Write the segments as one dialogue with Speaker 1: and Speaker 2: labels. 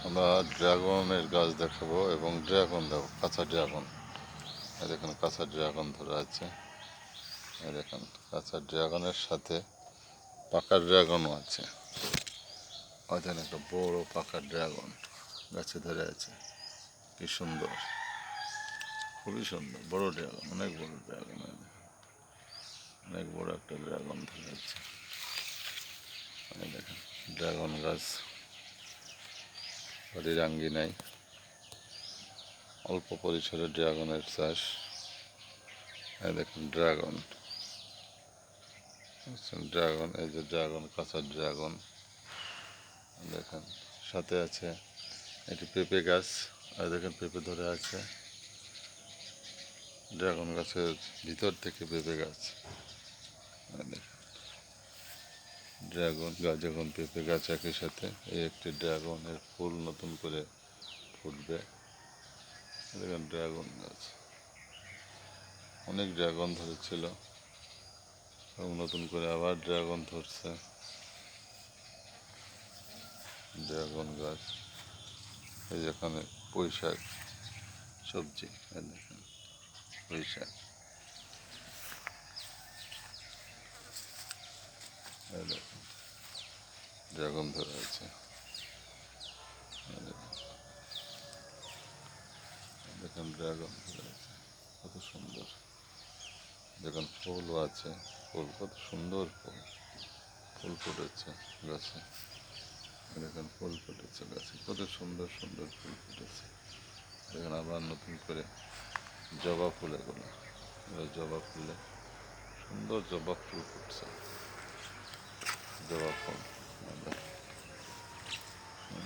Speaker 1: আমরা ড্রাগনের গাছ দেখাবো এবং ড্রাগন দেবো, কাঁচা ড্রাগন। এই দেখুন কাঁচা ড্রাগন ধরে আছে। এই দেখুন কাঁচা ড্রাগনের সাথে পাকা ড্রাগনও আছে। ওইখানে একটা বড় পাকা ড্রাগন গাছে ধরে আছে, কি সুন্দর, খুবই সুন্দর। বড় ড্রাগন, অনেক বড় ড্রাগন, অনেক বড় একটা ড্রাগন ধরে আছে। এই দেখেন ড্রাগন গাছ বাড়ির আঙ্গিনায় অল্প পরিসরে ড্রাগনের চাষ। এই দেখুন ড্রাগন, ড্রাগন, এই যে ড্রাগন, কাঁচা ড্রাগন দেখেন। সাথে আছে একটি পেঁপে গাছ, আর দেখেন পেঁপে ধরে আছে। ড্রাগন গাছের ভিতর থেকে পেঁপে গাছ। ড্রাগন গাছ এবং পেঁপে গাছ একই সাথে। এই একটি ড্রাগনের ফুল নতুন করে ফুটবে। দেখেন ড্রাগন গাছ, অনেক ড্রাগন ধরেছিল এবং নতুন করে আবার ড্রাগন ধরছে। ড্রাগন গাছ, এই যেখানে পুঁই শাক সবজি, দেখেন পুঁই শাক, দেখেন ড্রাগন ধরে আছে। দেখেন ড্রাগন ধরে আছে, কত সুন্দর। দেখেন ফুলও আছে, ফুল কত সুন্দর, ফুল ফুল ফুটেছে গাছে। দেখেন ফুল ফুটেছে গাছে, কত সুন্দর সুন্দর ফুল ফুটেছে। দেখেন আবার নতুন করে জবা ফুল, এগুলো জবা ফুলে সুন্দর জবা ফুল ফুটছে। জবা ফুল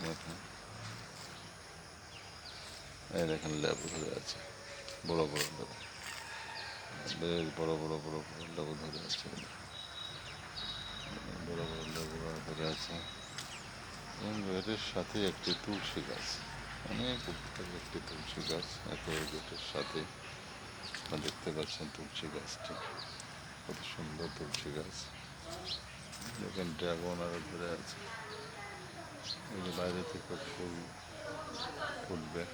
Speaker 1: দেখেন। এই দেখেন লেবু ধরে আছে, বড় বড় লেবু, বেশ বড় বড় বড় বড় লেবু ধরে আছে। বড় বড় লেবু ধরে আছে এবং এর সাথে একটি তুলসী গাছ, অনেক উপকারী একটি তুলসী গাছ। একই গেটের সাথে দেখতে পাচ্ছেন তুলসী গাছটি, কত সুন্দর তুলসী গাছ। দেখেন ড্রাগন আরও ধরে আছে। এই যে বাইরে থেকে ফুল ফুটবে,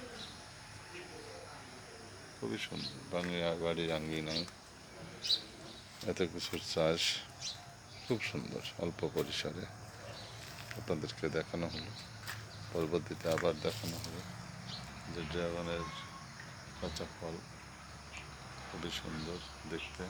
Speaker 1: খুবই সুন্দর। বাড়ির আঙ্গিনায় এত কিছুর চাষ, খুব সুন্দর। অল্প পরিসরে আপনাদেরকে দেখানো হলো, পরবর্তীতে আবার দেখানো হবে যে ড্রাগনের কাঁচা ফল খুবই সুন্দর দেখতে।